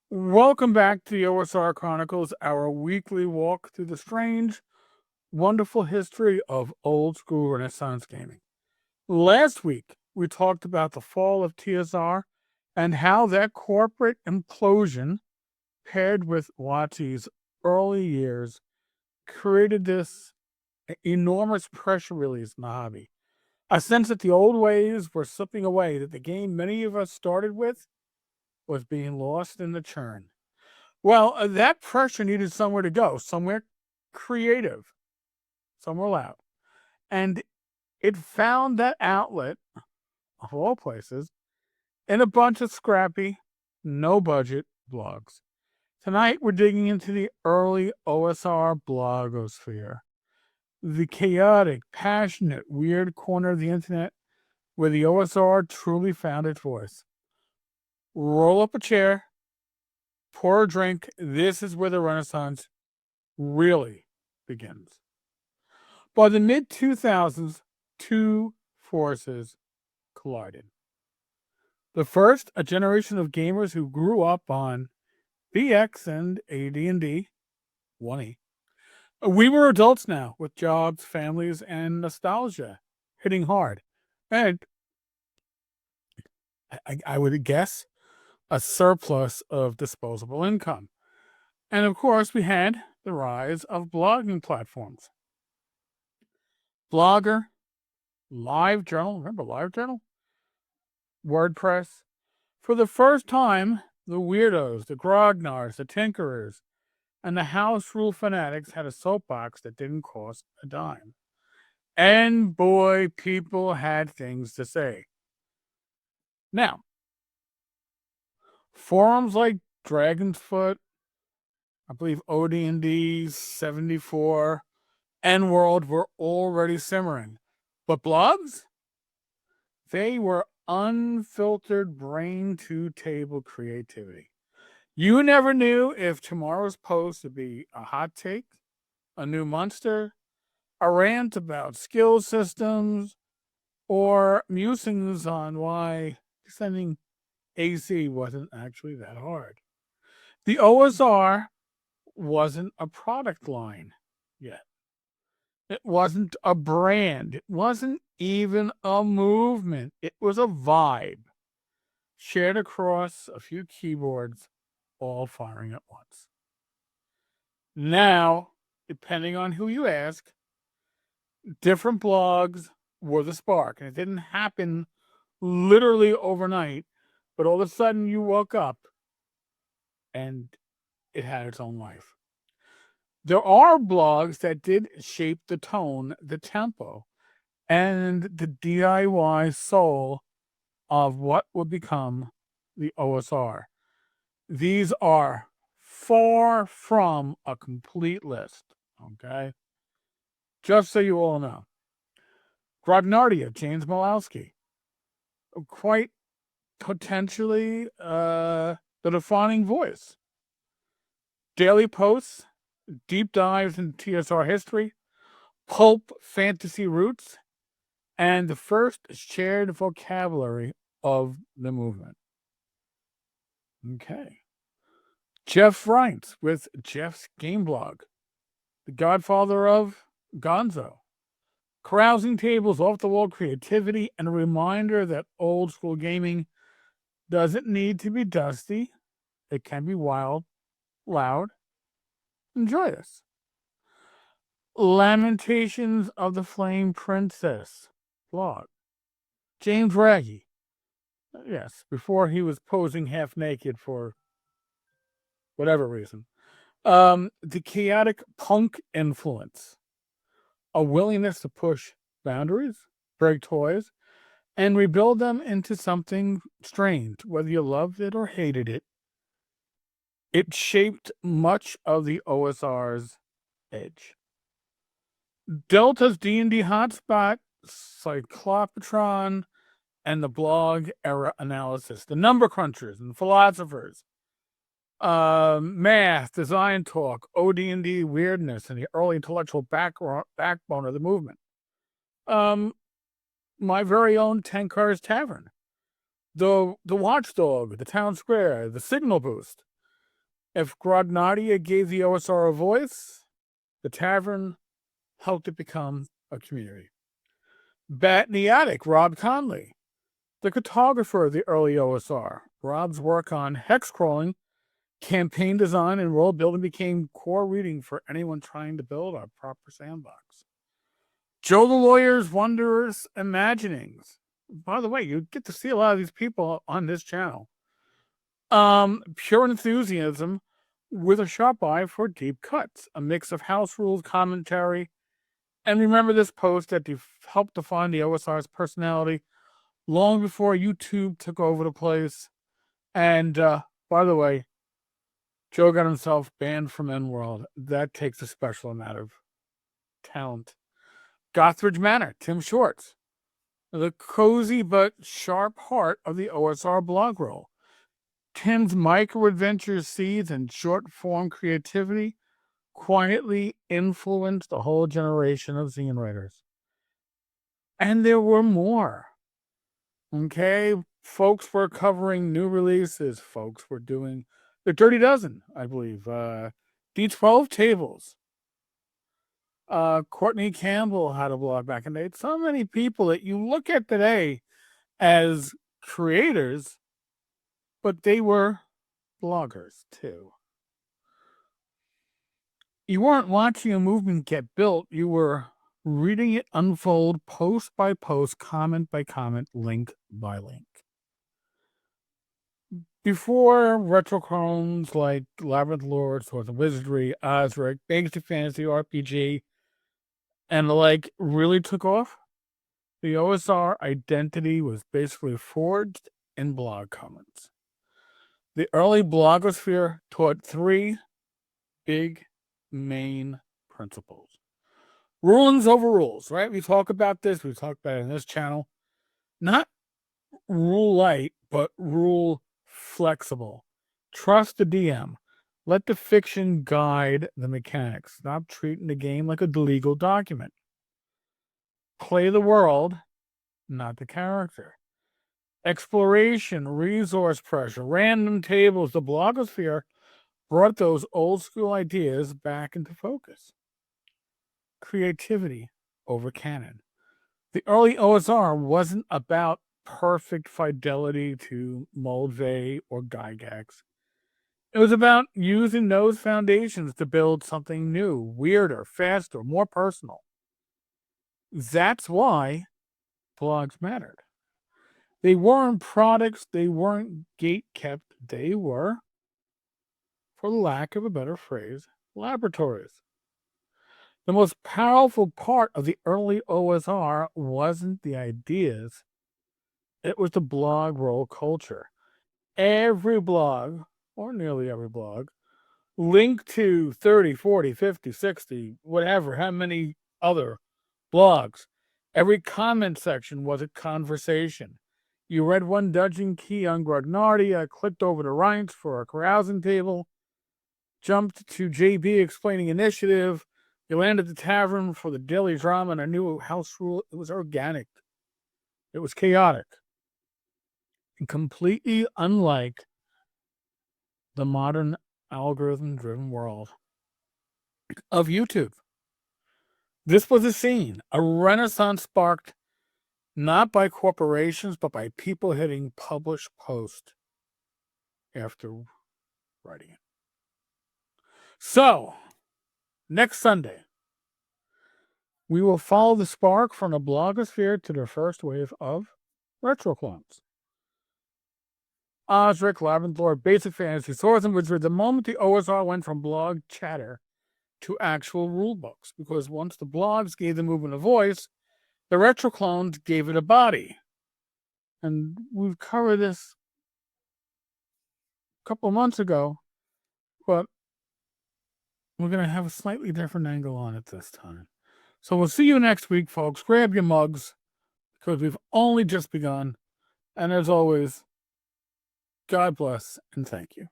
Welcome back to the OSR Chronicles, our weekly walk through the strange, wonderful history of old school Renaissance gaming. Last week, we talked about the fall of TSR and how that corporate implosion, paired with WotC's early years, created this enormous pressure release in the hobby. A sense that the old ways were slipping away, that the game many of us started with was being lost in the churn. Well, that pressure needed somewhere to go, somewhere creative, somewhere loud. And it found that outlet, of all places, in a bunch of scrappy, no budget blogs. Tonight, we're digging into the early OSR blogosphere, the chaotic, passionate, weird corner of the internet where the OSR truly found its voice. Roll up a chair, pour a drink. This is where the Renaissance really begins. By the mid 2000s, two forces collided. The first, a generation of gamers who grew up on BX and AD&D 1E. We were adults now, with jobs, families, and nostalgia hitting hard. And I would guess a surplus of disposable income. And of course, we had the rise of blogging platforms. Blogger, LiveJournal, remember LiveJournal? WordPress. For the first time, the weirdos, the grognards, the tinkerers, and the house rule fanatics had a soapbox that didn't cost a dime. And boy, people had things to say. Now, forums like Dragon's Foot, I believe OD&D 74, and World were already simmering. But blogs? They were unfiltered brain-to-table creativity. You never knew if tomorrow's post would be a hot take, a new monster, a rant about skill systems, or musings on why sending AC wasn't actually that hard. The OSR wasn't a product line yet. It wasn't a brand. It wasn't even a movement. It was a vibe shared across a few keyboards, all firing at once. Now, depending on who you ask, different blogs were the spark. And it didn't happen literally overnight, but all of a sudden you woke up and it had its own life. There are blogs that did shape the tone, the tempo, and the DIY soul of what would become the OSR. These are far from a complete list, okay? Just so you all know. Grognardia, James Malowski, quite potentially the defining voice. Daily posts, deep dives into TSR history, pulp fantasy roots, and the first shared vocabulary of the movement. Okay. Jeff Rients with Jeff's Game Blog, the godfather of gonzo. Carousing tables, off the wall creativity, and a reminder that old school gaming doesn't need to be dusty. It can be wild, loud, and joyous. Lamentations of the Flame Princess blog. James Raggy. Yes, before he was posing half naked for whatever reason. The chaotic punk influence. A willingness to push boundaries, break toys, and rebuild them into something strange, whether you loved it or hated it. It shaped much of the OSR's edge. Delta's D&D hotspot, Cyclopatron, and the blog era analysis, the number crunchers and philosophers, math, design talk, OD&D weirdness, and the early intellectual backbone of the movement. My very own Tenkar's Tavern, the Watchdog, the Town Square, the Signal Boost, If Grognardia gave the OSR a voice, the Tavern helped it become a community. Bat in the Attic, Rob Conley, the cartographer of the early OSR. Rob's work on hexcrawling, campaign design, and world building became core reading for anyone trying to build a proper sandbox. JoeTheLawyer's Wondrous Imaginings. By the way, you get to see a lot of these people on this channel. Pure enthusiasm with a sharp eye for deep cuts, a mix of house rules, commentary, and remember this post that helped define the OSR's personality long before YouTube took over the place. And by the way, Joe got himself banned from N-World. That takes a special amount of talent. Gothridge Manor, Tim Shorts, the cozy but sharp heart of the OSR blog roll. Tim's micro-adventure seeds and short-form creativity quietly influenced a whole generation of zine writers. And there were more. Okay? Folks were covering new releases. Folks were doing the Dirty Dozen, I believe. D12 tables. Courtney Campbell had a blog back in the day. So many people that you look at today as creators, but they were bloggers too. You weren't watching a movement get built. You were reading it unfold post by post, comment by comment, link by link. Before Retroclones like Labyrinth Lord, Swords and Wizardry, OSRIC, Basic Fantasy RPG, and the like really took off, the OSR identity was basically forged in blog comments. The early blogosphere taught three big main principles. Rulings over rules, right? We talk about this. We talk about it in this channel. Not rule light, but rule flexible. Trust the DM. Let the fiction guide the mechanics. Stop treating the game like a legal document. Play the world, not the character. Exploration, resource pressure, random tables. The blogosphere brought those old school ideas back into focus. Creativity over canon. The early OSR wasn't about perfect fidelity to Moldvay or Gygax. It was about using those foundations to build something new, weirder, faster, more personal. That's why blogs mattered. They weren't products, they weren't gate-kept, they were, for lack of a better phrase, laboratories. The most powerful part of the early OSR wasn't the ideas, it was the blog roll culture. Every blog, or nearly every blog, linked to 30, 40, 50, 60, whatever, how many other blogs. Every comment section was a conversation. You read one dungeon key on Grognardia, clicked over to Rients for a carousing table, jumped to JB explaining initiative, you landed at the Tavern for the daily drama and a new house rule. It was organic. It was chaotic. And completely unlike the modern algorithm-driven world of YouTube. This was a scene, a renaissance sparked not by corporations, but by people hitting publish post after writing it. So, next Sunday, we will follow the spark from the blogosphere to the first wave of Retroclones. OSRIC, Labyrinth Lord, Basic Fantasy, Swords and Wizardry, the moment the OSR went from blog chatter to actual rulebooks, because once the blogs gave the movement a voice, the Retroclones gave it a body. And we've covered this a couple months ago, but we're going to have a slightly different angle on it this time. So we'll see you next week, folks. Grab your mugs, because we've only just begun. And as always, God bless and thank you.